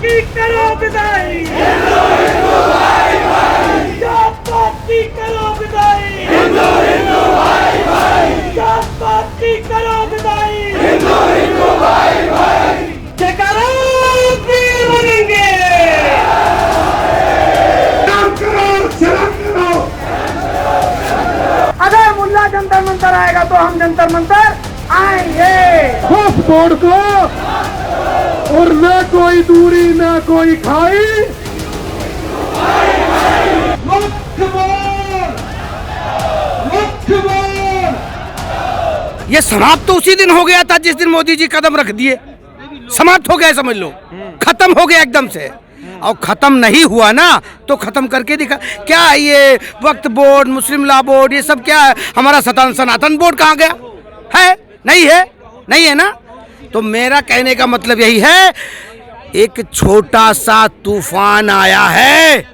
की करो विदाई, जात पात की करो विदाई, जात पात की करो विदाई, जयकारा वीर बनेंगे। अगर मुल्ला जंतर मंतर आएगा तो हम जंतर मंतर आएंगे। खौफ तोड़ को और न कोई दूरी न कोई खाई। ये समाप्त तो उसी दिन हो गया था जिस दिन मोदी जी कदम रख दिए। समाप्त हो गया समझ लो, खत्म हो गया एकदम से। और खत्म नहीं हुआ ना तो खत्म करके दिखा। क्या है ये वक्फ बोर्ड, मुस्लिम लॉ बोर्ड, ये सब क्या है? हमारा सनातन बोर्ड कहाँ गया है? नहीं है ना। तो मेरा कहने का मतलब यही है, एक छोटा सा तूफान आया है,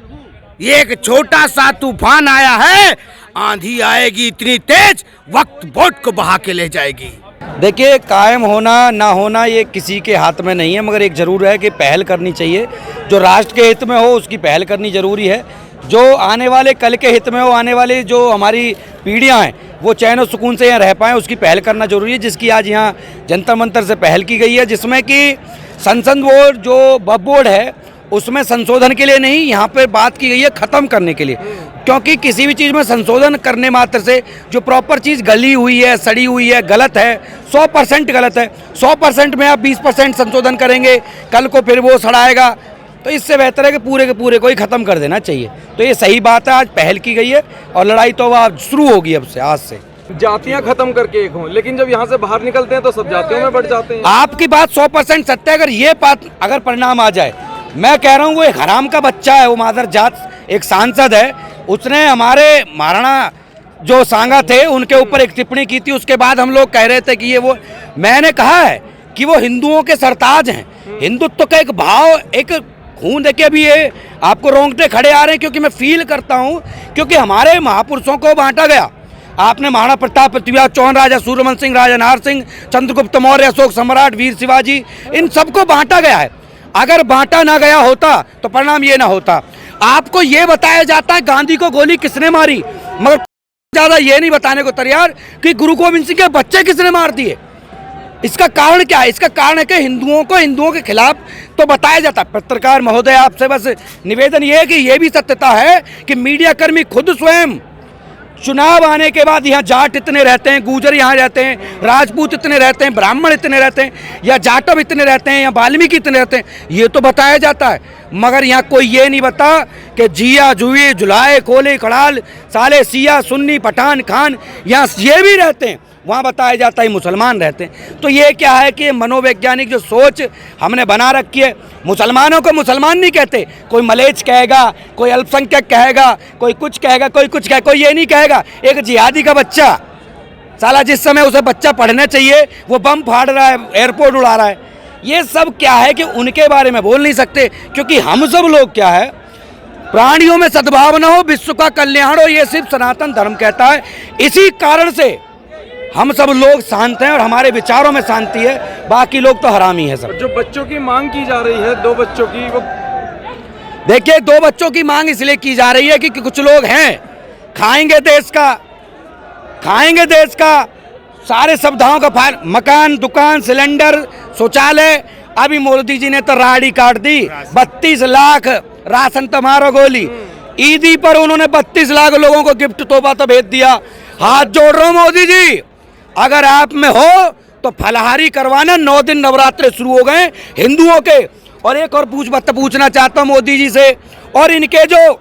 ये एक छोटा सा तूफान आया है। आंधी आएगी इतनी तेज, वक्त बोट को बहा के ले जाएगी। देखिए, कायम होना ना होना ये किसी के हाथ में नहीं है, मगर एक ज़रूर है कि पहल करनी चाहिए। जो राष्ट्र के हित में हो उसकी पहल करनी ज़रूरी है। जो आने वाले कल के हित में हो, आने वाली जो हमारी पीढ़ियां हैं वो चैन और सुकून से यहाँ रह पाएँ, उसकी पहल करना जरूरी है। जिसकी आज यहाँ जंतर मंतर से पहल की गई है, जिसमें कि संसद बोर्ड जो वक्फ बोर्ड है उसमें संशोधन के लिए नहीं, यहाँ पे बात की गई है ख़त्म करने के लिए। क्योंकि किसी भी चीज़ में संशोधन करने मात्र से जो प्रॉपर चीज़ गली हुई है, सड़ी हुई है, गलत है, 100% गलत है। 100% में आप 20% संशोधन करेंगे, कल को फिर वो सड़ाएगा। तो इससे बेहतर है कि पूरे के पूरे को ही ख़त्म कर देना चाहिए। तो ये सही बात है, आज पहल की गई है और लड़ाई तो अब शुरू होगी अब से, आज से। जातियां खत्म करके एक हों, लेकिन जब यहाँ से बाहर निकलते हैं तो सब जातियों में बढ़ जाते हैं। आपकी बात 100% सत्य है। अगर ये बात अगर परिणाम आ जाए, मैं कह रहा हूँ वो एक हराम का बच्चा है, वो मादर जात एक सांसद है, उसने हमारे महाराणा जो सांगा थे उनके ऊपर एक टिप्पणी की थी। उसके बाद हम लोग कह रहे थे कि ये वो, मैंने कहा है कि वो हिंदुओं के सरताज हैं। हिंदुत्व का एक भाव, एक खून देखिए, अभी ये आपको रोंगटे खड़े आ रहे हैं क्योंकि मैं फील करता हूँ, क्योंकि हमारे महापुरुषों को बांटा गया। आपने महाराणा प्रताप, पृथ्वीराज चौहान, राजा सूर्यवंश सिंह, राजा नाहर सिंह, चंद्रगुप्त मौर्य, अशोक सम्राट, वीर शिवाजी, इन सबको बांटा गया है। अगर बांटा ना गया होता तो परिणाम ये ना होता। आपको ये बताया जाता है गांधी को गोली किसने मारी, मगर ज़्यादा ये नहीं बताने को तैयार कि गुरु गोविंद सिंह के बच्चे किसने मार दिए। इसका कारण क्या है? इसका कारण है कि हिंदुओं के खिलाफ तो बताया जाता है। पत्रकार महोदय, आपसे बस निवेदन ये है कि ये भी सत्यता है कि मीडिया कर्मी खुद स्वयं चुनाव आने के बाद यहाँ जाट इतने रहते हैं, गुर्जर यहाँ रहते हैं, राजपूत इतने रहते हैं, ब्राह्मण इतने रहते हैं, या जाटव इतने रहते हैं, या वाल्मीकि इतने रहते हैं, ये तो बताया जाता है। मगर यहाँ कोई ये नहीं बता कि जिया, जुए, जुलाए, कोले, कड़ाल, साले, सिया, सुन्नी, पठान, खान, यहाँ ये भी रहते हैं। वहाँ बताया जाता है मुसलमान रहते हैं। तो ये क्या है कि मनोवैज्ञानिक जो सोच हमने बना रखी है, मुसलमानों को मुसलमान नहीं कहते। कोई मलेच कहेगा, कोई अल्पसंख्यक कहेगा, कोई कुछ कहेगा, कोई कुछ कहेगा, कोई ये नहीं कहेगा एक जिहादी का बच्चा, साला जिस समय उसे बच्चा पढ़ना चाहिए वो बम फाड़ रहा है, एयरपोर्ट उड़ा रहा है। ये सब क्या है कि उनके बारे में बोल नहीं सकते, क्योंकि हम सब लोग क्या है, प्राणियों में सद्भावना हो, विश्व का कल्याण हो, ये सिर्फ सनातन धर्म कहता है। इसी कारण से हम सब लोग शांत हैं और हमारे विचारों में शांति है, बाकी लोग तो हरामी है सब। जो बच्चों की मांग की जा रही है, 2 बच्चों की, वो देखिए 2 बच्चों की मांग इसलिए की जा रही है कि कुछ लोग हैं खाएंगे देश का सारे सुविधाओं का फायदा, मकान, दुकान, सिलेंडर, शौचालय। अभी मोदी जी ने तो राड़ी काट दी, 32 लाख राशन तो मारो गोली। ईदी पर उन्होंने 32 लाख लोगों को गिफ्ट तोहफा तो भेज दिया। हाथ जोड़ रहा हूं मोदी जी, अगर आप में हो तो फलाहारी करवाना। 9 दिन नवरात्रे शुरू हो गए हिंदुओं के। और एक और पूछना चाहता हूं मोदी जी से, और इनके जो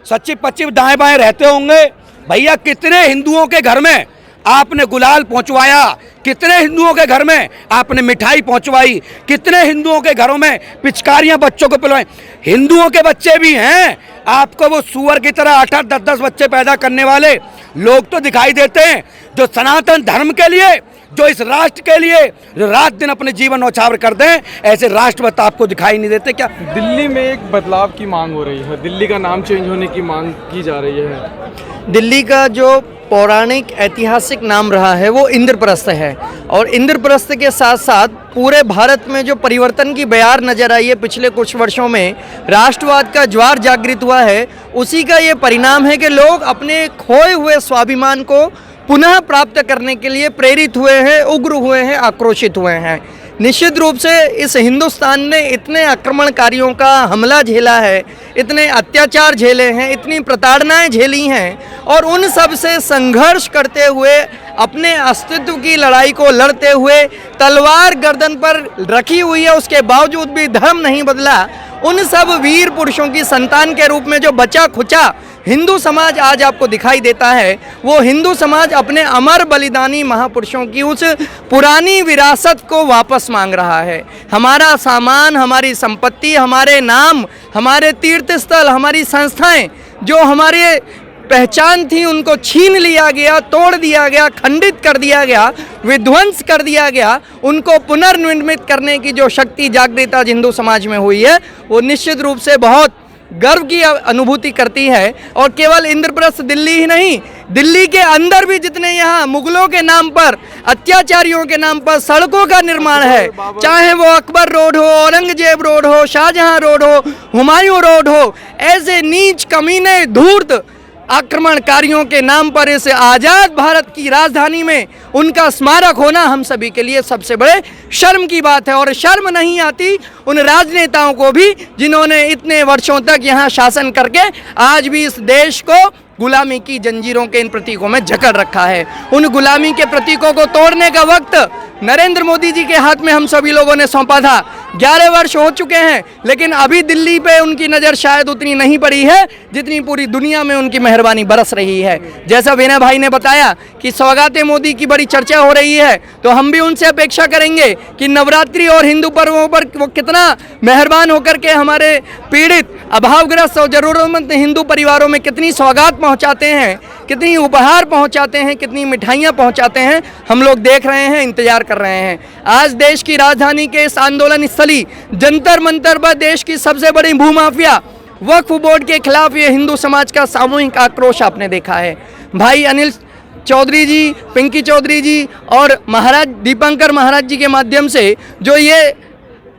सचिव पचिव दाएं बाएं रहते होंगे, भैया कितने हिंदुओं के घर में आपने गुलाल पहुंचवाया, कितने हिंदुओं के घर में आपने मिठाई पहुंचवाई, कितने हिंदुओं के घरों में पिचकारियां बच्चों को पिलवाई। हिंदुओं के बच्चे भी हैं, आपको वो सुअर की तरह 8-8, 10-10 बच्चे पैदा करने वाले लोग तो दिखाई देते हैं, जो सनातन धर्म के लिए, जो इस राष्ट्र के लिए जो रात दिन अपने जीवन न्यौछावर कर दें, ऐसे राष्ट्रवादी आपको दिखाई नहीं देते क्या? दिल्ली में एक बदलाव की मांग हो रही है, दिल्ली का नाम चेंज होने की मांग की जा रही है। दिल्ली का जो पौराणिक ऐतिहासिक नाम रहा है वो इंद्रप्रस्थ है। और इंद्रप्रस्थ के साथ साथ पूरे भारत में जो परिवर्तन की बयार नज़र आई है पिछले कुछ वर्षों में, राष्ट्रवाद का ज्वार जागृत हुआ है, उसी का ये परिणाम है कि लोग अपने खोए हुए स्वाभिमान को पुनः प्राप्त करने के लिए प्रेरित हुए हैं, उग्र हुए हैं, आक्रोशित हुए हैं। निश्चित रूप से इस हिंदुस्तान ने इतने आक्रमणकारियों का हमला झेला है, इतने अत्याचार झेले हैं, इतनी प्रताड़नाएं झेली हैं, और उन सब से संघर्ष करते हुए अपने अस्तित्व की लड़ाई को लड़ते हुए तलवार गर्दन पर रखी हुई है, उसके बावजूद भी धर्म नहीं बदला। उन सब वीर पुरुषों की संतान के रूप में जो बचा खुचा हिंदू समाज आज आपको दिखाई देता है, वो हिंदू समाज अपने अमर बलिदानी महापुरुषों की उस पुरानी विरासत को वापस मांग रहा है। हमारा सामान, हमारी संपत्ति, हमारे नाम, हमारे तीर्थ स्थल, हमारी संस्थाएं जो हमारे पहचान थी, उनको छीन लिया गया, तोड़ दिया गया, खंडित कर दिया गया, विध्वंस कर दिया गया। उनको पुनर्निर्मित करने की जो शक्ति जागृत आज हिंदू समाज में हुई है, वो निश्चित रूप से बहुत गर्व की अनुभूति करती है। और केवल इंद्रप्रस्थ दिल्ली ही नहीं, दिल्ली के अंदर भी जितने यहाँ मुगलों के नाम पर, अत्याचारियों के नाम पर सड़कों का निर्माण है, चाहे वो अकबर रोड हो, औरंगजेब रोड हो, शाहजहां रोड हो, हुमायूं रोड हो, ऐसे नीच कमीने धूर्त आक्रमणकारियों के नाम पर इस आज़ाद भारत की राजधानी में उनका स्मारक होना हम सभी के लिए सबसे बड़े शर्म की बात है। और शर्म नहीं आती उन राजनेताओं को भी जिन्होंने इतने वर्षों तक यहाँ शासन करके आज भी इस देश को गुलामी की जंजीरों के इन प्रतीकों में जकड़ रखा है। उन गुलामी के प्रतीकों को तोड़ने का वक्त नरेंद्र मोदी जी के हाथ में हम सभी लोगों ने सौंपा था। 11 वर्ष हो चुके हैं, लेकिन अभी दिल्ली पे उनकी नज़र शायद उतनी नहीं पड़ी है जितनी पूरी दुनिया में उनकी मेहरबानी बरस रही है। जैसा विनय भाई ने बताया कि सौगाते मोदी की बड़ी चर्चा हो रही है, तो हम भी उनसे अपेक्षा करेंगे कि नवरात्रि और हिंदू पर्वों पर वो कितना मेहरबान होकर के हमारे पीड़ित, अभावग्रस्त और ज़रूरतमंद हिंदू परिवारों में कितनी सौगात पहुँचाते हैं, कितनी उपहार पहुँचाते हैं, कितनी मिठाइयाँ पहुँचाते हैं, हम लोग देख रहे हैं, इंतजार कर रहे हैं। आज देश की राजधानी के इस आंदोलन स्थली जंतर मंतर पर देश की सबसे बड़ी भूमाफिया वक्फ बोर्ड के खिलाफ ये हिंदू समाज का सामूहिक आक्रोश आपने देखा है। भाई अनिल चौधरी जी, पिंकी चौधरी जी और महाराज दीपंकर महाराज जी के माध्यम से जो ये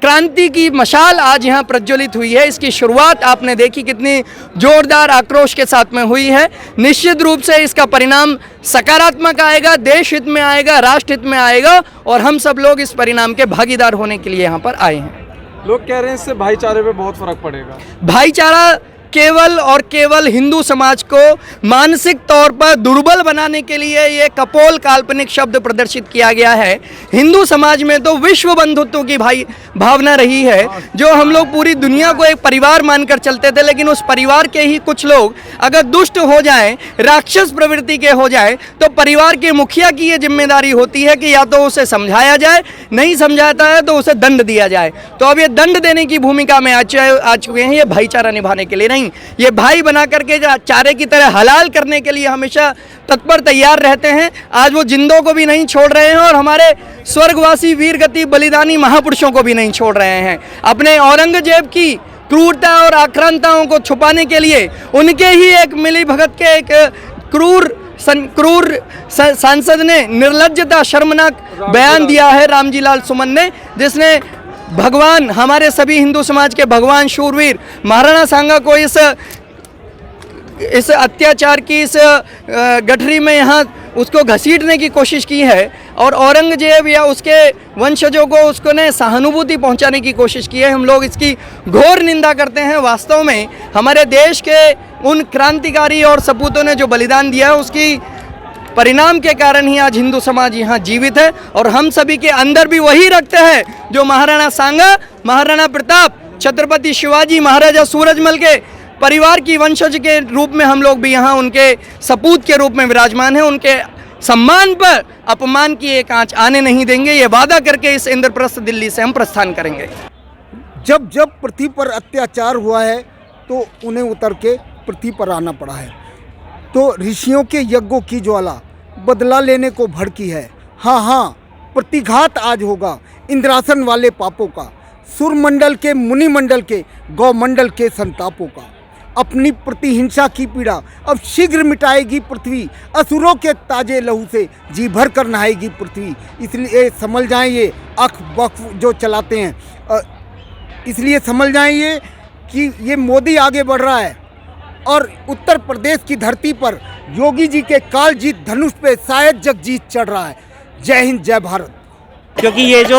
क्रांति की मशाल आज यहाँ प्रज्वलित हुई है, इसकी शुरुआत आपने देखी कितनी जोरदार आक्रोश के साथ में हुई है। निश्चित रूप से इसका परिणाम सकारात्मक आएगा, देश हित में आएगा, राष्ट्र हित में आएगा, और हम सब लोग इस परिणाम के भागीदार होने के लिए यहाँ पर आए हैं। लोग कह रहे हैं इससे भाईचारे पे बहुत फर्क पड़ेगा। भाईचारा केवल और केवल हिंदू समाज को मानसिक तौर पर दुर्बल बनाने के लिए ये कपोल काल्पनिक शब्द प्रदर्शित किया गया है। हिंदू समाज में तो विश्व बंधुत्व की भावना रही है, जो हम लोग पूरी दुनिया को एक परिवार मानकर चलते थे, लेकिन उस परिवार के ही कुछ लोग अगर दुष्ट हो जाएं, राक्षस प्रवृत्ति के हो जाएं, तो परिवार के मुखिया की ये जिम्मेदारी होती है कि या तो उसे समझाया जाए, नहीं समझाता है तो उसे दंड दिया जाए। तो अब ये दंड देने की भूमिका में आ चुके हैं, ये भाईचारा निभाने के लिए नहीं, ये भाई बना करके चारे की तरह हलाल करने के लिए हमेशा तत्पर तैयार रहते हैं। आज वो जिंदों को भी नहीं छोड़ रहे हैं और हमारे स्वर्गवासी वीरगति बलिदानी महापुरुषों को भी नहीं छोड़ रहे हैं। अपने औरंगजेब की क्रूरता और आक्रांताओं को छुपाने के लिए उनके ही एक मिली भगत के एक क्रूर सांसद ने निर्लज्जता शर्मनाक बयान दिया है, रामजी लाल सुमन ने, जिसने भगवान, हमारे सभी हिंदू समाज के भगवान शूरवीर महाराणा सांगा को इस अत्याचार की इस गठरी में यहाँ उसको घसीटने की कोशिश की है, और औरंगजेब या उसके वंशजों को उसको ने सहानुभूति पहुँचाने की कोशिश की है। हम लोग इसकी घोर निंदा करते हैं। वास्तव में हमारे देश के उन क्रांतिकारी और सपूतों ने जो बलिदान दिया है, उसकी परिणाम के कारण ही आज हिंदू समाज यहाँ जीवित है, और हम सभी के अंदर भी वही रक्त है जो महाराणा सांगा, महाराणा प्रताप, छत्रपति शिवाजी, महाराजा सूरजमल के परिवार की वंशज के रूप में हम लोग भी यहाँ उनके सपूत के रूप में विराजमान हैं। उनके सम्मान पर अपमान की एक आंच आने नहीं देंगे, ये वादा करके इस इंद्रप्रस्थ दिल्ली से हम प्रस्थान करेंगे। जब जब पृथ्वी पर अत्याचार हुआ है तो उन्हें उतर के पृथ्वी पर आना पड़ा है। तो ऋषियों के यज्ञों की ज्वाला बदला लेने को भड़की है। हाँ, प्रतिघात आज होगा इंद्रासन वाले पापों का, सुरमंडल के, मुनिमंडल के, गौमंडल के संतापों का। अपनी प्रतिहिंसा की पीड़ा अब शीघ्र मिटाएगी पृथ्वी, असुरों के ताजे लहू से जी भर कर नहाएगी पृथ्वी। इसलिए समझ जाएं ये अख बख जो चलाते हैं, इसलिए समझ जाएं ये कि ये मोदी आगे बढ़ रहा है और उत्तर प्रदेश की धरती पर योगी जी के कालजीत धनुष पे शायद जगजीत चढ़ रहा है। जय हिंद, जय भारत। क्योंकि ये जो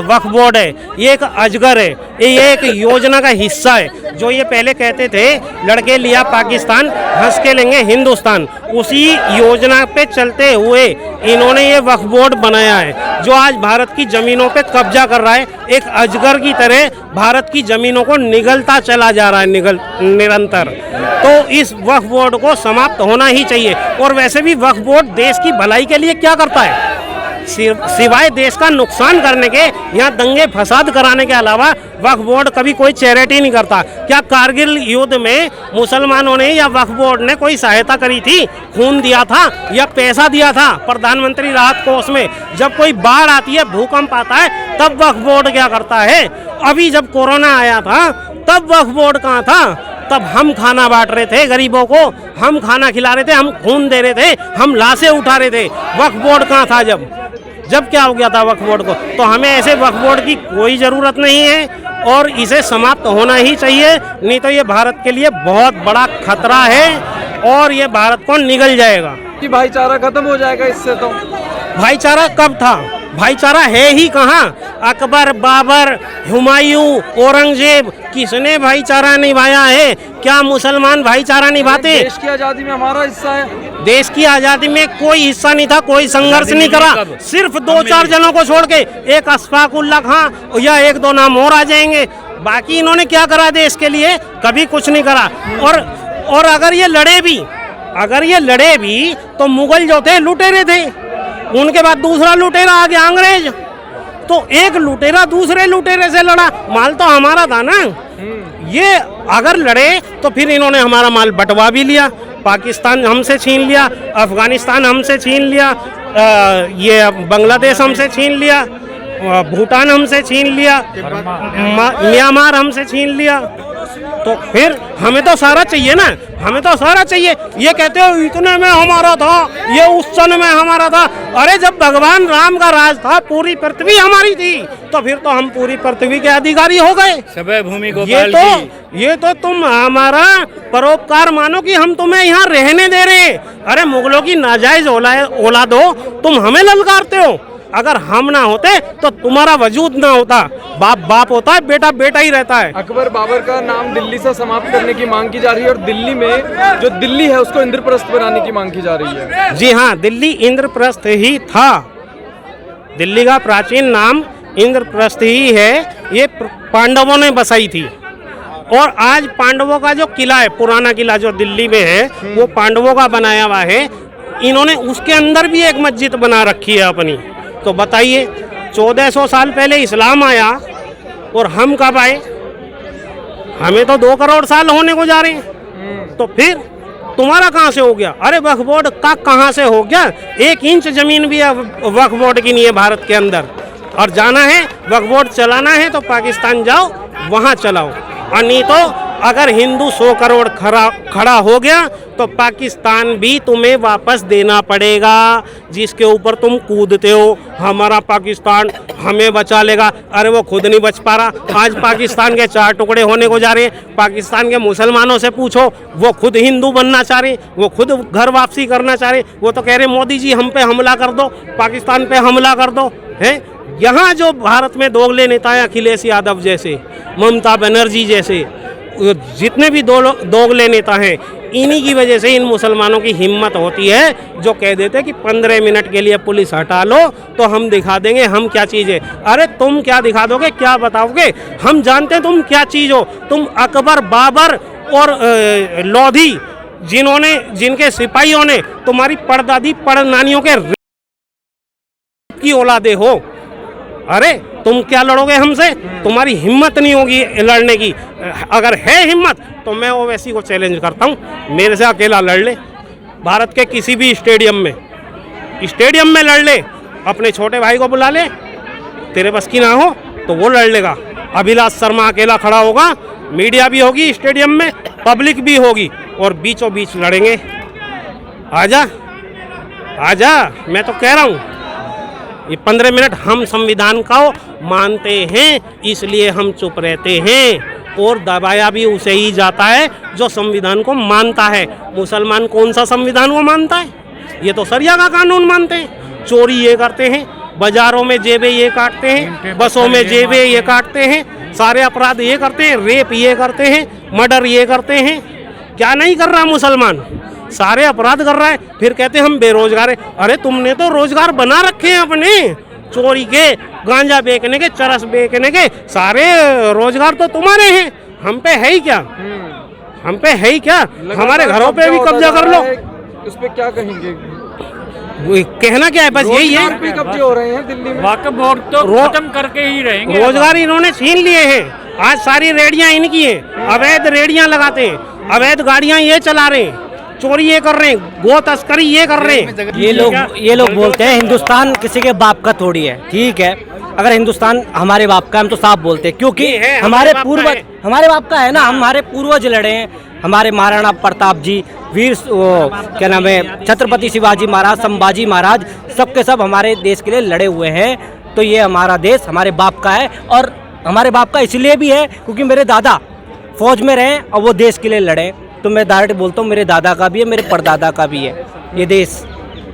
वक्फ बोर्ड है ये एक अजगर है, ये एक योजना का हिस्सा है। जो ये पहले कहते थे लड़के लिया पाकिस्तान हंस के लेंगे हिंदुस्तान, उसी योजना पे चलते हुए इन्होंने ये वक्फ बोर्ड बनाया है जो आज भारत की ज़मीनों पे कब्जा कर रहा है। एक अजगर की तरह भारत की ज़मीनों को निगलता चला जा रहा है निरंतर। तो इस वक्फ बोर्ड को समाप्त होना ही चाहिए। और वैसे भी वक्फ बोर्ड देश की भलाई के लिए क्या करता है? सिवाय देश का नुकसान करने के, यहाँ दंगे फसाद कराने के अलावा वक्फ बोर्ड कभी कोई चैरिटी नहीं करता। क्या कारगिल युद्ध में मुसलमानों ने या वक्फ बोर्ड ने कोई सहायता करी थी? खून दिया था या पैसा दिया था प्रधानमंत्री राहत कोष में? जब कोई बाढ़ आती है, भूकंप आता है, तब वक्फ बोर्ड क्या करता है? अभी जब कोरोना आया था तब वक्फ बोर्ड कहाँ था? तब हम खाना बांट रहे थे गरीबों को, हम खाना खिला रहे थे, हम खून दे रहे थे, हम लाशें उठा रहे थे। वक्फ बोर्ड कहाँ था जब क्या हो गया था वक्फ बोर्ड को? तो हमें ऐसे वक्फ बोर्ड की कोई ज़रूरत नहीं है और इसे समाप्त होना ही चाहिए, नहीं तो ये भारत के लिए बहुत बड़ा खतरा है और ये भारत को निगल जाएगा। कि भाईचारा खत्म हो जाएगा इससे। तो भाईचारा कब था? भाईचारा है ही कहाँ? अकबर, बाबर, हुमायूं, औरंगजेब, किसने भाईचारा निभाया है? क्या मुसलमान भाईचारा निभाते? देश की आज़ादी में हमारा हिस्सा है। देश की आज़ादी में कोई हिस्सा नहीं था, कोई संघर्ष नहीं करा। सिर्फ 2-4 जनों को छोड़ के, एक अशफाकुल्ला खां या 1-2 नाम और आ जाएंगे। बाकी इन्होंने क्या करा देश के लिए? कभी कुछ नहीं करा। और अगर ये लड़े भी तो मुगल जो थे लुटेरे थे, उनके बाद दूसरा लुटेरा आ गया अंग्रेज। तो एक लुटेरा दूसरे लुटेरे से लड़ा, माल तो हमारा था ना। ये अगर लड़े तो फिर इन्होंने हमारा माल बंटवा भी लिया, पाकिस्तान हमसे छीन लिया, अफगानिस्तान हमसे छीन लिया, ये बांग्लादेश हमसे छीन लिया, भूटान हमसे छीन लिया, म्यांमार हमसे छीन लिया। तो फिर हमें तो सारा चाहिए ना, हमें तो सारा चाहिए। ये कहते हो इतने में हमारा था, ये उस सन में हमारा था। अरे जब भगवान राम का राज था, पूरी पृथ्वी हमारी थी, तो फिर तो हम पूरी पृथ्वी के अधिकारी हो गए। सबे भूमि को ये तो तुम हमारा परोपकार मानो कि हम तुम्हें यहाँ रहने दे रहे। अरे मुगलों की नाजायज औलाद हो, तुम हमें ललकारते हो। अगर हम ना होते तो तुम्हारा वजूद ना होता। बाप बाप होता है, बेटा बेटा ही रहता है। अकबर बाबर का नाम दिल्ली से समाप्त करने की मांग की जा रही है और दिल्ली में जो दिल्ली है उसको इंद्रप्रस्थ बनाने की मांग की जा रही है। जी हाँ, दिल्ली इंद्रप्रस्थ ही था। दिल्ली का प्राचीन नाम इंद्रप्रस्थ ही है। ये पांडवों ने बसाई थी और आज पांडवों का जो किला है, पुराना किला जो दिल्ली में है, वो पांडवों का बनाया हुआ है। इन्होंने उसके अंदर भी एक मस्जिद बना रखी है अपनी। तो बताइए, 1400 साल पहले इस्लाम आया और हम कब आए? हमें तो 2 करोड़ साल होने को जा रहे हैं। तो फिर तुम्हारा कहाँ से हो गया? अरे वक्फ बोर्ड का कहाँ से हो गया? 1 इंच जमीन भी वक्फ बोर्ड की नहीं है भारत के अंदर। और जाना है वक्फ बोर्ड चलाना है तो पाकिस्तान जाओ, वहाँ चलाओ। और नहीं तो अगर हिंदू 100 करोड़ खड़ा हो गया तो पाकिस्तान भी तुम्हें वापस देना पड़ेगा, जिसके ऊपर तुम कूदते हो हमारा पाकिस्तान हमें बचा लेगा। अरे वो खुद नहीं बच पा रहा। आज पाकिस्तान के 4 टुकड़े होने को जा रहे हैं। पाकिस्तान के मुसलमानों से पूछो, वो खुद हिंदू बनना चाह रहे, वो खुद घर वापसी करना चाह रहे। वो तो कह रहे मोदी जी हम पे हमला कर दो, पाकिस्तान पे हमला कर दो। है यहाँ जो भारत में दोगले नेता हैं, अखिलेश यादव जैसे, ममता बनर्जी जैसे, जितने भी दोगले नेता हैं, इन्हीं की वजह से इन मुसलमानों की हिम्मत होती है जो कह देते कि 15 मिनट के लिए पुलिस हटा लो तो हम दिखा देंगे हम क्या चीज़ है। अरे तुम क्या दिखा दोगे, क्या बताओगे? हम जानते हैं तुम क्या चीज़ हो। तुम अकबर, बाबर और लोधी, जिनके सिपाहियों ने तुम्हारी परदादी परनानियों के की औलादे हो। अरे तुम क्या लड़ोगे हमसे? तुम्हारी हिम्मत नहीं होगी लड़ने की। अगर है हिम्मत तो मैं ओवैसी को चैलेंज करता हूँ, मेरे से अकेला लड़ ले। भारत के किसी भी स्टेडियम में लड़ ले, अपने छोटे भाई को बुला ले। तेरे बस की ना हो तो वो लड़ लेगा। अभिलाष शर्मा अकेला खड़ा होगा, मीडिया भी होगी स्टेडियम में, पब्लिक भी होगी और बीचों बीच लड़ेंगे। आजा आजा, मैं तो कह रहा हूँ ये 15 मिनट हम संविधान को मानते हैं, इसलिए हम चुप रहते हैं और दबाया भी उसे ही जाता है जो संविधान को मानता है। मुसलमान कौन सा संविधान को मानता है? ये तो सरिया का कानून मानते हैं। चोरी ये करते हैं, बाजारों में जेबें ये काटते हैं, बसों में जेबें ये काटते हैं, सारे अपराध ये करते हैं, रेप ये करते हैं, मर्डर ये करते हैं। क्या नहीं कर रहा मुसलमान? सारे अपराध कर रहा है, फिर कहते हैं हम बेरोजगार हैं। अरे तुमने तो रोजगार बना रखे हैं अपने, चोरी के, गांजा बेचने के, चरस बेचने के, सारे रोजगार तो तुम्हारे हैं। हम पे है ही क्या? हम पे है ही क्या? हमारे घरों पे भी कब्जा कर लो। इस पे क्या कहेंगे? कहना क्या है, बस यही है। रोजगार पे कब्जे हो रहे हैं दिल्ली में। वक्फ बोर्ड तो खत्म करके ही रहेंगे। रोजगार इन्होंने छीन लिए हैं। आज सारी रेडियां इनकी हैं, अवैध रेडियां लगाते हैं, अवैध गाड़ियां ये चला रहे हैं, चोरी ये कर रहे हैं, गो तस्करी ये कर रहे हैं। ये लोग बोलते हैं हिंदुस्तान किसी के बाप का थोड़ी है। ठीक है, अगर हिंदुस्तान हमारे बाप का, हम तो साफ बोलते हैं, क्योंकि हमारे पूर्वज, हमारे बाप का है ना, हमारे पूर्वज लड़े हैं। हमारे महाराणा प्रताप जी, वीर क्या नाम है, छत्रपति शिवाजी महाराज, संभाजी महाराज, सब के सब हमारे देश के लिए लड़े हुए हैं। तो ये हमारा देश हमारे बाप का है, और हमारे बाप का इसलिए भी है क्योंकि मेरे दादा फौज में रहे और वो देश के लिए लड़े। तो मैं डायरेक्ट बोलता हूँ, मेरे दादा का भी है, मेरे परदादा का भी है ये देश।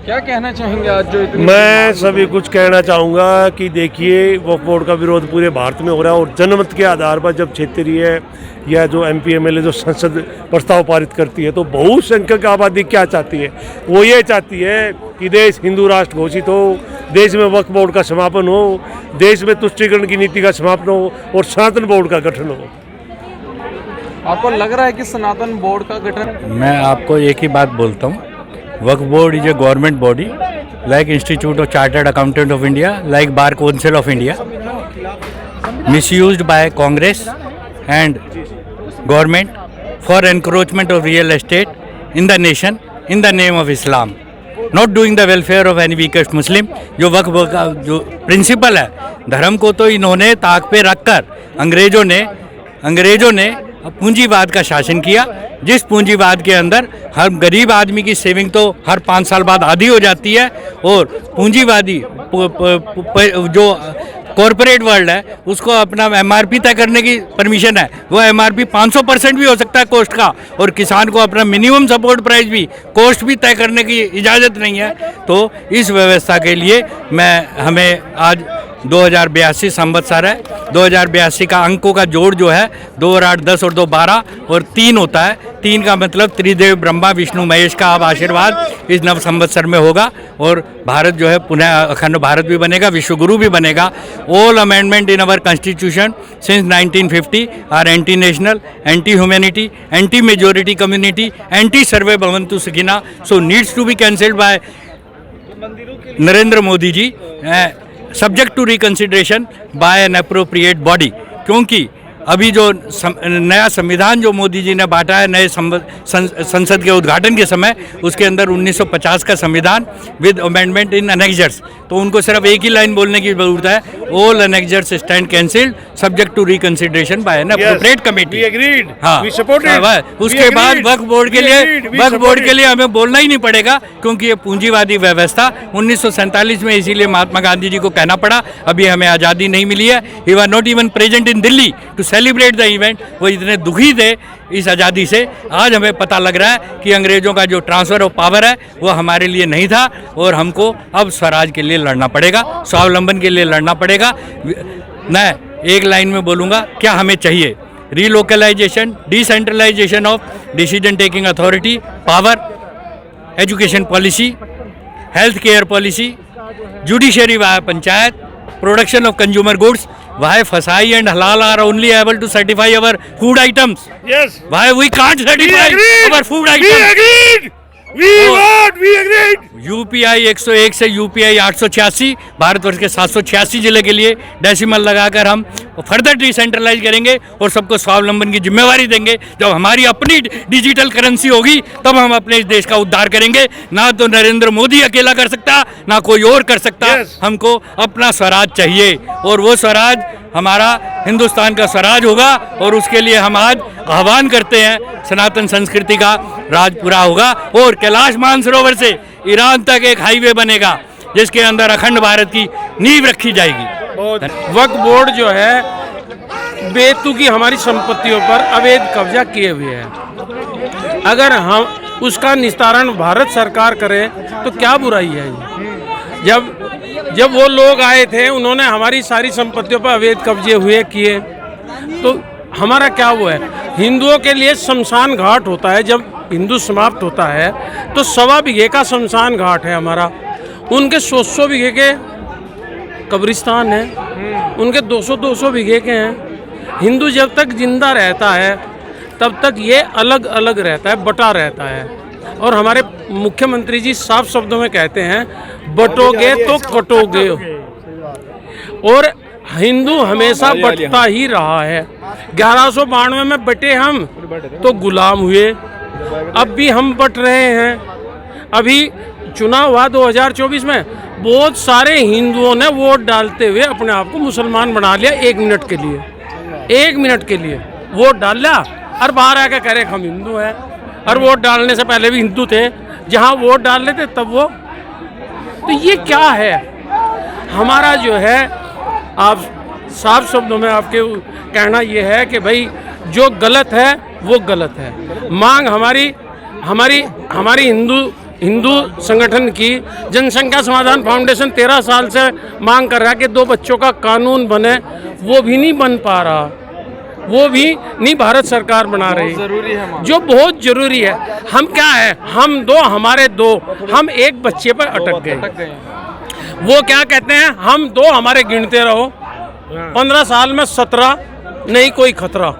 क्या कहना चाहेंगे आज जो इतनी मैं सभी कुछ कहना चाहूँगा कि देखिए, वक्फ बोर्ड का विरोध पूरे भारत में हो रहा है और जनमत के आधार पर जब क्षेत्रीय या जो MP MLA जो संसद प्रस्ताव पारित करती है तो बहुसंख्यक आबादी क्या चाहती है? वो ये चाहती है कि देश हिंदू राष्ट्र घोषित हो, देश में वक्फ बोर्ड का समापन हो, देश में तुष्टीकरण की नीति का समापन हो और सनातन बोर्ड का गठन हो। आपको लग रहा है कि सनातन बोर्ड का गठन? मैं आपको एक ही बात बोलता हूँ, Waqf board is a government body like institute of chartered accountant of India, like bar council of India, misused by Congress and government for encroachment of real estate in the nation in the name of Islam, not doing the welfare of any weakest Muslim। जो वक्फ का जो principal है, धर्म को तो इन्होंने ताक पे रखकर अंग्रेजों ने पूंजीवाद का शासन किया, जिस पूंजीवाद के अंदर हर गरीब आदमी की सेविंग तो हर 5 साल बाद आधी हो जाती है, और पूंजीवादी जो कॉरपोरेट वर्ल्ड है उसको अपना MRP तय करने की परमिशन है। वो MRP 500% भी हो सकता है कॉस्ट का, और किसान को अपना मिनिमम सपोर्ट प्राइस भी, कॉस्ट भी तय करने की इजाज़त नहीं है। तो इस व्यवस्था के लिए हमें आज 2082 संवत्सर है, 2082 का अंकों का जोड़ जो है 2 और 8 10 और 2 12 और 3 होता है। 3 का मतलब त्रिदेव ब्रह्मा विष्णु महेश का अब आशीर्वाद इस नव संवत्सर में होगा, और भारत जो है पुनः अखंड भारत भी बनेगा, विश्व गुरु भी बनेगा। All amendment in our constitution since 1950 are anti national, anti humanity, anti majority community, anti सर्वे भवंतु सुखिना, so needs to be cancelled by Narendra Modi ji, subject to reconsideration by an appropriate body. क्योंकि अभी जो नया संविधान जो मोदी जी ने बांटा है नए संसद के उद्घाटन के समय, उसके अंदर 1950 का संविधान विद अमेंडमेंट इन अनेक्जर्स, तो उनको सिर्फ एक ही लाइन बोलने की जरूरत है, all annexures stand cancelled subject to reconsideration by an appropriate committee. हाँ, उसके बाद वक्फ बोर्ड के लिए हमें बोलना ही नहीं पड़ेगा, क्योंकि ये पूंजीवादी व्यवस्था 1947 में इसीलिए महात्मा गांधी जी को कहना पड़ा, अभी हमें आज़ादी नहीं मिली है। He were not even present in Delhi to celebrate the event. वो इतने दुखी थे इस आज़ादी से। आज हमें पता लग रहा है कि अंग्रेज़ों का जो ट्रांसफ़र ऑफ पावर है वो हमारे लिए नहीं था, और हमको अब स्वराज के लिए लड़ना पड़ेगा, स्वावलंबन के लिए लड़ना पड़ेगा। मैं एक लाइन में बोलूँगा क्या हमें चाहिए: relocalization, decentralization of decision taking authority, power, education policy, health care policy, judiciary via panchayat, production of consumer goods. Why Fasai and Halal are only able to certify our food items? Yes. Why we can't certify our food items? We agreed. We agreed. UPI 101 से UPI 886, Bharatvarsh के 786 जिले के लिए decimal लगाकर हम further decentralise करेंगे और सबको स्वावलंबन की जिम्मेवारी देंगे। जब हमारी अपनी डिजिटल करेंसी होगी तब हम अपने इस देश का उद्धार करेंगे। ना तो नरेंद्र मोदी अकेला कर सकता, ना कोई और कर सकता। हमको अपना स्वराज चाहिए, और वो स्वराज हमारा हिंदुस्तान का स्वराज होगा, और उसके लिए हम आज आह्वान करते हैं सनातन संस्कृति का राज पूरा होगा और कैलाश मानसरोवर से ईरान तक एक हाईवे बनेगा जिसके अंदर अखंड भारत की नींव रखी जाएगी। वक्फ बोर्ड जो है बेतुकी हमारी संपत्तियों पर अवैध कब्जा किए हुए है। अगर हम उसका निस्तारण भारत सरकार करे तो क्या बुराई है। जब वो लोग आए थे उन्होंने हमारी सारी संपत्तियों पर अवैध कब्जे हुए किए तो हमारा क्या वो है। हिंदुओं के लिए शमशान घाट होता है, जब हिंदू समाप्त होता है तो 1.25 बीघे का शमशान घाट है हमारा, उनके 100 बीघे के कब्रिस्तान है, उनके 200 बीघे के हैं। हिंदू जब तक जिंदा रहता है तब तक ये अलग अलग रहता है, बटा रहता है। और हमारे मुख्यमंत्री जी साफ शब्दों में कहते हैं बटोगे तो कटोगे, और हिंदू हमेशा बटता ही रहा है। 1192 में बटे हम तो गुलाम हुए, अब भी हम बट रहे हैं। अभी चुनाव हुआ 2024 में, बहुत सारे हिंदुओं ने वोट डालते हुए अपने आप को मुसलमान बना लिया। 1 मिनट के लिए, 1 मिनट के लिए वोट डाल लिया और बाहर आके कह रहे हम हिंदू हैं, और वोट डालने से पहले भी हिंदू थे। जहां वोट डाल लेते तब वो, तो ये क्या है हमारा जो है। आप साफ शब्दों में आपके कहना ये है कि भाई जो गलत है वो गलत है। मांग हमारी हिंदू संगठन की जनसंख्या समाधान फाउंडेशन 13 साल से मांग कर रहा है कि 2 बच्चों का कानून बने, वो भी नहीं बन पा रहा, वो भी नहीं भारत सरकार बना रही, जरूरी है जो बहुत जरूरी है। हम क्या है, हम 2 हमारे 2, हम एक बच्चे पर अटक गए। वो क्या कहते हैं, हम 2 हमारे गिनते रहो, 15 साल में 17 नहीं कोई खतरा।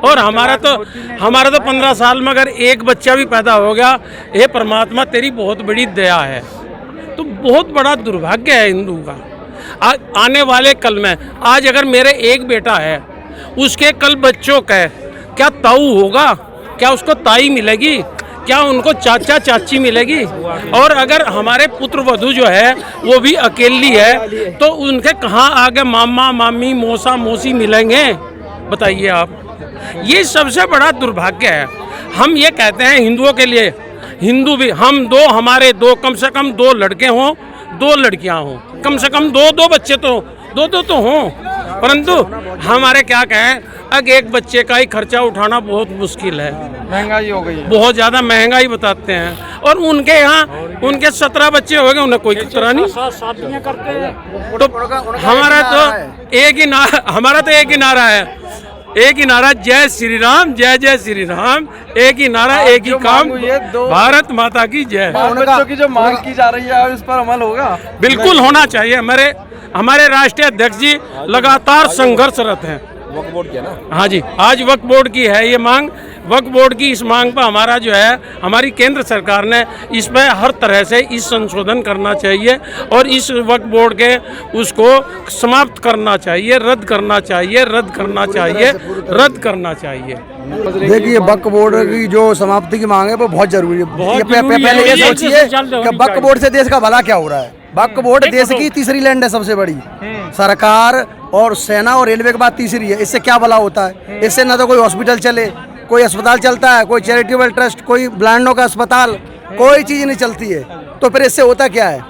और हमारा तो 15 साल में अगर एक बच्चा भी पैदा हो गया, हे परमात्मा तेरी बहुत बड़ी दया है। तो बहुत बड़ा दुर्भाग्य है हिंदू का। आने वाले कल में, आज अगर मेरे एक बेटा है, उसके कल बच्चों का क्या ताऊ होगा, क्या उसको ताई मिलेगी, क्या उनको चाचा चाची मिलेगी। और अगर हमारे पुत्र वधू जो है वो भी अकेली है तो उनके कहाँ आगे मामा मामी मौसा मौसी मिलेंगे, बताइए आप। ये सबसे बड़ा दुर्भाग्य है। हम ये कहते हैं हिंदुओं के लिए, हिंदू भी हम 2 हमारे 2 कम से कम 2 लड़के हों, 2 लड़कियां हों, कम से कम 2 बच्चे तो 2 तो हों। परंतु हमारे क्या कहें, अब एक बच्चे का ही खर्चा उठाना बहुत मुश्किल है, महंगाई हो गई है, बहुत ज़्यादा महंगाई बताते हैं। और उनके यहाँ उनके 17 बच्चे हो गए, उन्हें कोई खतरा नहीं। तो हमारा तो एक ही नारा है, एक ही नारा, जय श्री राम, जय जय श्री राम, एक ही नारा, एक ही काम, भारत माता की जय। बच्चों की जो मांग की जा रही है इस पर अमल होगा? बिल्कुल होना चाहिए। हमारे राष्ट्रीय अध्यक्ष जी लगातार संघर्षरत हैं। वक्फ बोर्ड की है ना? हाँ जी, आज वक्फ बोर्ड की है ये मांग। वक्फ बोर्ड की इस मांग पर हमारा जो है, हमारी केंद्र सरकार ने इस पर हर तरह से इस संशोधन करना चाहिए और इस वक्फ बोर्ड के उसको समाप्त करना चाहिए, रद्द करना चाहिए, रद्द करना चाहिए, रद्द करना चाहिए। देखिए, वक्फ बोर्ड की जो समाप्ति की मांग है वो बहुत जरूरी है। पहले ये सोचिए कि वक्फ बोर्ड से देश का भला क्या हो रहा है। वक्फ बोर्ड देश की तीसरी लैंड है, सबसे बड़ी सरकार और सेना और रेलवे के बाद तीसरी है। इससे क्या भला होता है? इससे ना तो कोई हॉस्पिटल चले, कोई अस्पताल चलता है, कोई चैरिटेबल ट्रस्ट, कोई ब्लाइंडों का अस्पताल, कोई चीज़ नहीं चलती है। तो फिर इससे होता क्या है?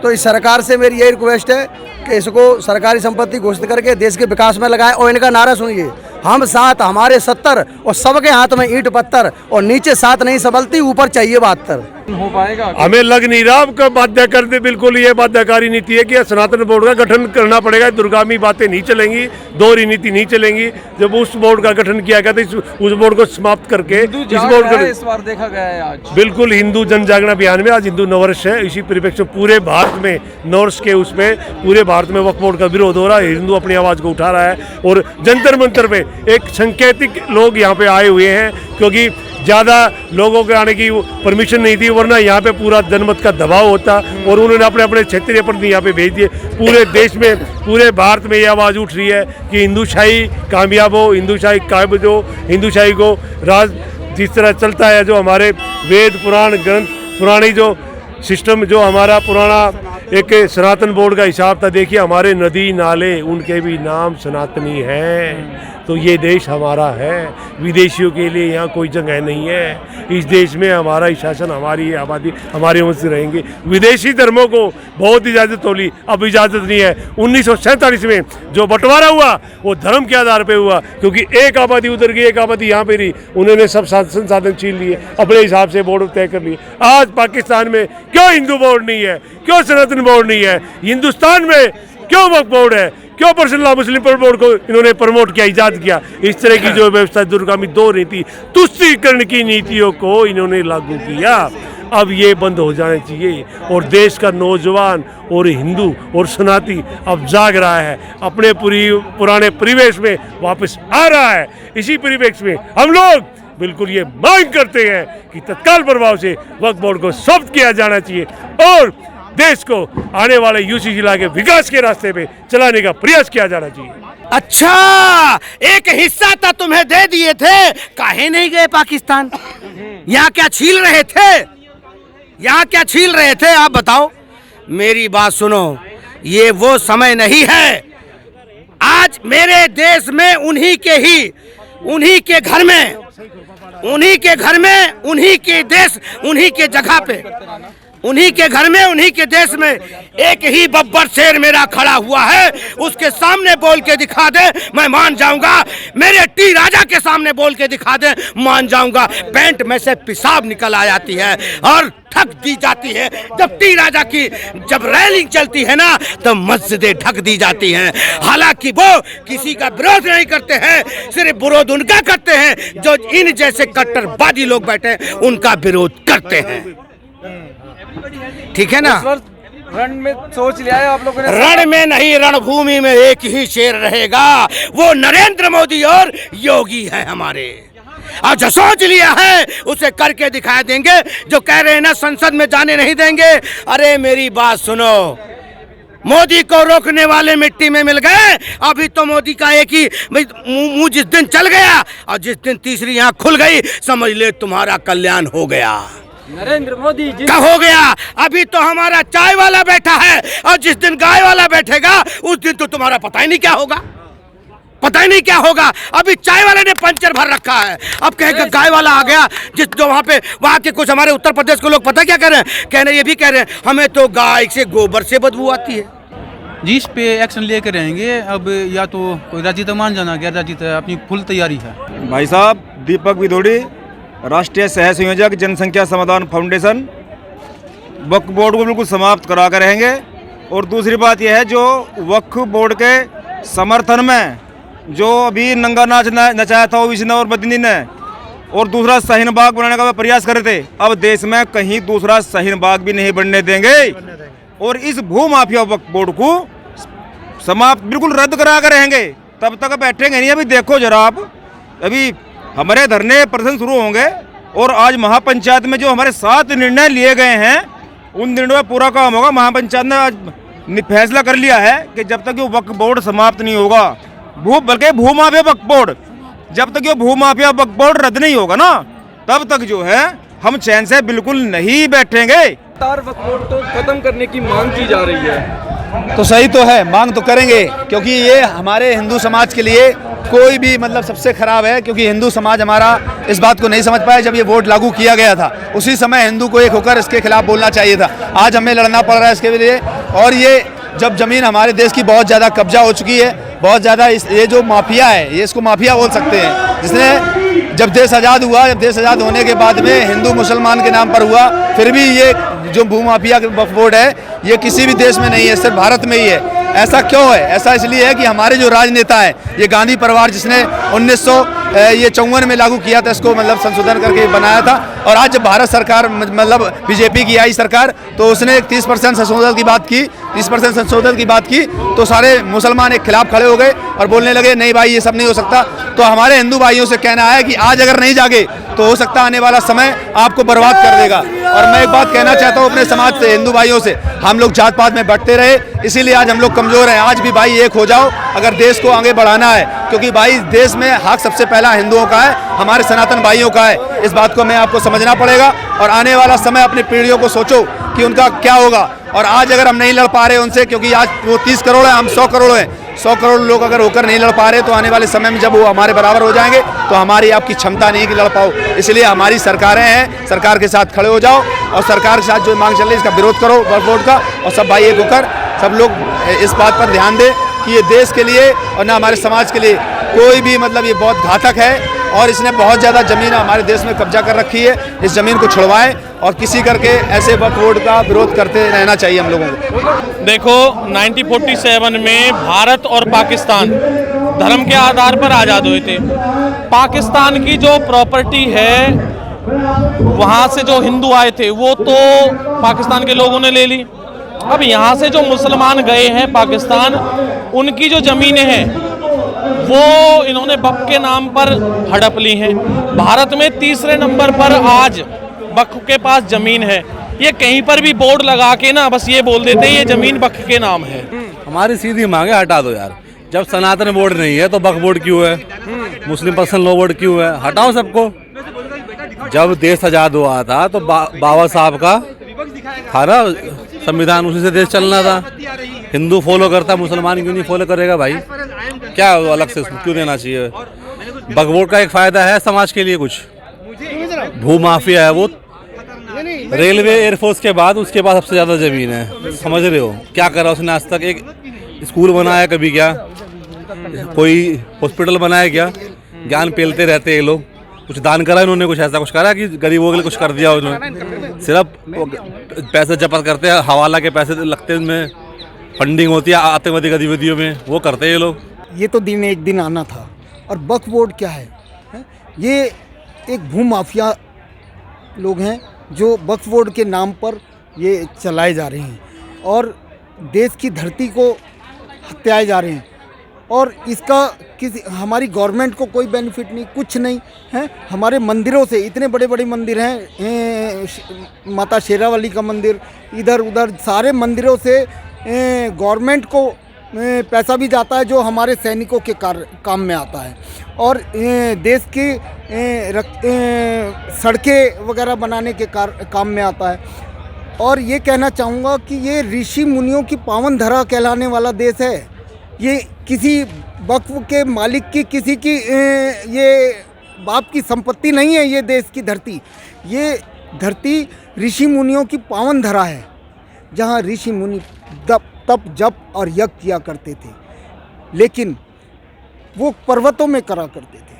तो इस सरकार से मेरी यही रिक्वेस्ट है कि इसको सरकारी संपत्ति घोषित करके देश के विकास में लगाएं। और इनका नारा सुनिए, हम 7 हमारे 70 और सबके हाथ में ईंट पत्थर, और नीचे 7 नहीं संभलती, ऊपर चाहिए 72। हो पाएगा? हमें लग नहीं रहा आपका बाध्य कर दे। बिल्कुल ये बाध्यकारी नीति है कि सनातन बोर्ड का गठन करना पड़ेगा। दुर्गामी बातें नहीं चलेंगी, दोहरी नीति नहीं चलेंगी। जब उस बोर्ड का गठन किया गया था, उस बोर्ड को समाप्त करके इस बोर्ड को इस बार देखा गया है। आज बिल्कुल हिंदू जन जागरण अभियान में आज हिंदू नववर्ष है। इसी परिप्रेक्ष्य पूरे भारत में नववर्ष के उसमें पूरे भारत में वक्फ बोर्ड का विरोध हो रहा है। हिंदू अपनी आवाज़ को उठा रहा है और जंतर मंतर पे एक सांकेतिक लोग यहाँ पे आए हुए हैं, क्योंकि ज़्यादा लोगों के आने की परमिशन नहीं थी, वरना यहाँ पे पूरा जनमत का दबाव होता और उन्होंने अपने अपने क्षेत्रीय प्रतिनिधि यहाँ पे भेज दिए। पूरे देश में, पूरे भारत में ये आवाज़ उठ रही है कि हिंदूशाही कामयाब हो, हिंदूशाही कायम हो, हिंदूशाही को राज जिस तरह चलता है, जो हमारे वेद पुराण ग्रंथ पुरानी जो सिस्टम, जो हमारा पुराना एक सनातन बोर्ड का हिसाब था। देखिए हमारे नदी नाले, उनके भी नाम सनातनी हैं। तो ये देश हमारा है, विदेशियों के लिए यहाँ कोई जगह नहीं है। इस देश में हमारा ही शासन, हमारी ही आबादी, हमारे वंश रहेंगे। विदेशी धर्मों को बहुत इजाज़त होली, अब इजाज़त नहीं है। 1947 में जो बंटवारा हुआ वो धर्म के आधार पे हुआ, क्योंकि एक आबादी उधर गई, एक आबादी यहाँ पे रही। उन्होंने सब संसाधन छीन लिए, अपने हिसाब से बोर्ड तय कर लिए। आज पाकिस्तान में क्यों हिंदू बोर्ड नहीं है, क्यों सनातन बोर्ड नहीं है, हिंदुस्तान में क्यों वक्फ बोर्ड है, क्यों पर्सनल मुस्लिम बोर्ड को इन्होंने प्रमोट किया, इजाद किया। इस तरह की जो व्यवस्था दूरगामी दो नीति, तुष्टीकरण की नीतियों को इन्होंने लागू किया। अब ये बंद हो जाने चाहिए और देश का नौजवान और हिंदू और सनाती अब जाग रहा है, अपने पुराने परिवेश में वापस आ रहा है। इसी परिवेश में हम लोग बिल्कुल ये मांग करते हैं कि तत्काल प्रभाव से वक्फ बोर्ड को समाप्त किया जाना चाहिए और देश को आने वाले यूसी जिला के विकास के रास्ते पे चलाने का प्रयास किया जाना चाहिए। अच्छा, एक हिस्सा तो तुम्हें दे दिए थे, काहे नहीं गए पाकिस्तान? यहाँ क्या छील रहे थे? यहाँ क्या छील रहे थे आप बताओ? मेरी बात सुनो, ये वो समय नहीं है। आज मेरे देश में उन्हीं के घर में, उन्हीं के देश, उन्हीं के जगह पे, उन्हीं के घर में, उन्हीं के देश में एक ही बब्बर शेर मेरा खड़ा हुआ है। उसके सामने बोल के दिखा दे, मैं मान जाऊंगा। मेरे टी राजा के सामने बोल के दिखा दे, मान जाऊंगा। पैंट में से पेशाब निकल आ जाती है और ठग दी जाती है। जब टी राजा की जब रैलिंग चलती है ना, तो मस्जिदें ढक दी जाती हैं। हालांकि वो किसी का विरोध नहीं करते हैं, सिर्फ विरोध उनका करते हैं जो इन जैसे कट्टरवादी लोग बैठे उनका विरोध करते हैं। ठीक है ना? रण में सोच लिया है आप लोगों ने? रण में नहीं, रणभूमि में एक ही शेर रहेगा, वो नरेंद्र मोदी और योगी है हमारे। और जो सोच लिया है उसे करके दिखा देंगे। जो कह रहे हैं ना संसद में जाने नहीं देंगे, अरे मेरी बात सुनो, मोदी को रोकने वाले मिट्टी में मिल गए। अभी तो मोदी का एक ही मुंह जिस दिन चल गया और जिस दिन तीसरी आंख खुल गई, समझ ले तुम्हारा कल्याण हो गया। नरेंद्र मोदी जी क्या हो गया? अभी तो हमारा चाय वाला बैठा है और जिस दिन गाय वाला बैठेगा उस दिन तो तुम्हारा पता ही नहीं क्या होगा, पता ही नहीं क्या होगा। अभी चाय वाले ने पंचर भर रखा है, अब कहेगा गाय वाला आ गया। जो वहाँ के कुछ हमारे उत्तर प्रदेश के लोग पता क्या कह रहे हैं? कहने ये भी कह रहे हैं हमें तो गाय से गोबर से बदबू आती है। जी, इस पे एक्शन लेकर रहेंगे। अब या तो कोई राजी तो मान जाना, गैर राजी तो अपनी फुल तैयारी है। भाई साहब, दीपक विदोड़ी, राष्ट्रीय सह संयोजक जनसंख्या समाधान फाउंडेशन, वक्फ बोर्ड को बिल्कुल समाप्त करा कर रहेंगे। और दूसरी बात यह है, जो वक्फ बोर्ड के समर्थन में जो अभी नंगा नाच नचाया था ओवैसी और मदनी ने, और दूसरा शाहीन बाग बनाने का प्रयास कर रहे थे, अब देश में कहीं दूसरा शाहीन बाग भी नहीं बनने देंगे। और इस भू माफिया वक्फ बोर्ड को समाप्त बिल्कुल रद्द करा कर रहेंगे। तब तक बैठेंगे नहीं। अभी देखो जरा आप, अभी हमारे धरने प्रदर्शन शुरू होंगे और आज महापंचायत में जो हमारे 7 निर्णय लिए गए हैं उन निर्णयों में पूरा काम होगा। महापंचायत ने आज फैसला कर लिया है कि जब तक ये वक्फ बोर्ड समाप्त नहीं होगा, बल्कि भूमाफिया वक्फ बोर्ड, जब तक ये भूमाफिया वक्फ बोर्ड रद्द नहीं होगा ना, तब तक जो है हम चैन से बिल्कुल नहीं बैठेंगे। वक्फ बोर्ड तो खत्म करने की मांग की जा रही है, तो सही तो है, मांग तो करेंगे, क्योंकि ये हमारे हिंदू समाज के लिए कोई भी मतलब सबसे खराब है। क्योंकि हिंदू समाज हमारा इस बात को नहीं समझ पाया। जब ये वोट लागू किया गया था उसी समय हिंदू को एक होकर इसके खिलाफ बोलना चाहिए था। आज हमें लड़ना पड़ रहा है इसके लिए। और ये जब जमीन हमारे देश की बहुत ज़्यादा कब्जा हो चुकी है, बहुत ज़्यादा, ये जो माफिया है, ये इसको माफिया बोल सकते हैं, जिसने जब देश आज़ाद हुआ, जब देश आज़ाद होने के बाद में हिंदू मुसलमान के नाम पर हुआ, फिर भी ये जो भूमाफिया वक्फ बोर्ड है ये किसी भी देश में नहीं है, सिर्फ भारत में ही है। ऐसा क्यों है? ऐसा इसलिए है कि हमारे जो राजनेता है, ये गांधी परिवार जिसने 1954 में लागू किया था, इसको मतलब संशोधन करके बनाया था। और आज जब भारत सरकार मतलब बीजेपी की आई सरकार, तो उसने 30% संशोधन की बात की, 30% संशोधन की बात की, तो सारे मुसलमान एक खिलाफ खड़े हो गए और बोलने लगे नहीं भाई ये सब नहीं हो सकता। तो हमारे हिंदू भाइयों से कहना है कि आज अगर नहीं जागे तो हो सकता आने वाला समय आपको बर्बाद कर देगा। और मैं एक बात कहना चाहता हूँ अपने समाज से, हिंदू भाइयों से, हम लोग जात पात में बढ़ते रहे, इसीलिए आज हम लोग कमज़ोर हैं। आज भी भाई एक हो जाओ अगर देश को आगे बढ़ाना है, क्योंकि भाई देश में हक सबसे पहला हिंदुओं का है, हमारे सनातन भाइयों का है। इस बात को मैं आपको समझना पड़ेगा और आने वाला समय अपनी पीढ़ियों को सोचो कि उनका क्या होगा। और आज अगर हम नहीं लड़ पा रहे उनसे, क्योंकि आज वो 30 करोड़ है, हम 100 करोड़ हैं, 100 करोड़ लोग अगर होकर नहीं लड़ पा रहे तो आने वाले समय में जब वो हमारे बराबर हो जाएंगे तो हमारी आपकी क्षमता नहीं कि लड़ पाओ। इसलिए हमारी सरकारें हैं, सरकार के साथ खड़े हो जाओ और सरकार के साथ जो मांग चल रही है इसका विरोध करो वक्फ बोर्ड का, और सब भाई एक होकर सब लोग इस बात पर ध्यान दें कि ये देश के लिए और ना हमारे समाज के लिए कोई भी मतलब ये बहुत घातक है और इसने बहुत ज़्यादा ज़मीन हमारे देश में कब्जा कर रखी है। इस ज़मीन को छुड़वाएं और किसी करके ऐसे वक्फ बोर्ड का विरोध करते रहना चाहिए हम लोगों को। देखो 1947 में भारत और पाकिस्तान धर्म के आधार पर आज़ाद हुए थे। पाकिस्तान की जो प्रॉपर्टी है वहाँ से जो हिंदू आए थे वो तो पाकिस्तान के लोगों ने ले ली। अब यहाँ से जो मुसलमान गए हैं पाकिस्तान, उनकी जो ज़मीनें हैं वो इन्होंने वक्फ के नाम पर हड़प ली हैं। भारत में तीसरे नंबर पर आज वक्फ के पास ज़मीन है। ये कहीं पर भी बोर्ड लगा के ना बस ये बोल देते हैं ये ज़मीन वक्फ के नाम है। हमारी सीधी मांग है, हटा दो यार। जब सनातन बोर्ड नहीं है तो वक्फ बोर्ड क्यों है, मुस्लिम पर्सनल लॉ बोर्ड क्यों है, हटाओ सबको। जब देश आज़ाद हुआ था तो बाबा साहब का था ना संविधान, उसी से देश चलना था। हिंदू फॉलो करता, मुसलमान क्यों नहीं फॉलो करेगा भाई? क्या अलग से क्यों देना चाहिए? वक्फ बोर्ड का एक फ़ायदा है समाज के लिए, कुछ भू माफिया है वो रेलवे एयरफोर्स के बाद उसके पास सबसे ज़्यादा ज़मीन है, समझ रहे हो? क्या करा उसने आज तक? एक स्कूल बनाया कभी क्या? कोई हॉस्पिटल बनाया क्या? ज्ञान पेलते रहते हैं लोग। कुछ दान करा इन्होंने? कुछ ऐसा कुछ करा कि गरीबों के लिए कुछ कर दिया उन्होंने? सिर्फ पैसे जब्त करते हैं, हवाला के पैसे लगते हैं, उनमें फंडिंग होती है आतंकवादी गतिविधियों में, वो करते हैं ये लोग। ये तो दिन एक दिन आना था। और वक्फ बोर्ड क्या है? ये एक भू माफिया लोग हैं जो वक्फ बोर्ड के नाम पर ये चलाए जा रहे हैं और देश की धरती को हत्याए जा रहे हैं। और इसका किसी हमारी गवर्नमेंट को कोई बेनिफिट नहीं, कुछ नहीं है। हमारे मंदिरों से, इतने बड़े बड़े मंदिर हैं, माता शेरावाली का मंदिर, इधर उधर सारे मंदिरों से गवर्नमेंट को पैसा भी जाता है जो हमारे सैनिकों के काम में आता है। और देश की सड़कें वगैरह बनाने के काम में आता है। और ये कहना चाहूँगा कि ये ऋषि मुनियों की पावन धरा कहलाने वाला देश है। ये किसी वक्फ के मालिक की, किसी की ये बाप की संपत्ति नहीं है। ये देश की धरती, ये धरती ऋषि मुनियों की पावन धरा है, जहाँ ऋषि मुनि तप जप और यज्ञ किया करते थे, लेकिन वो पर्वतों में करा करते थे।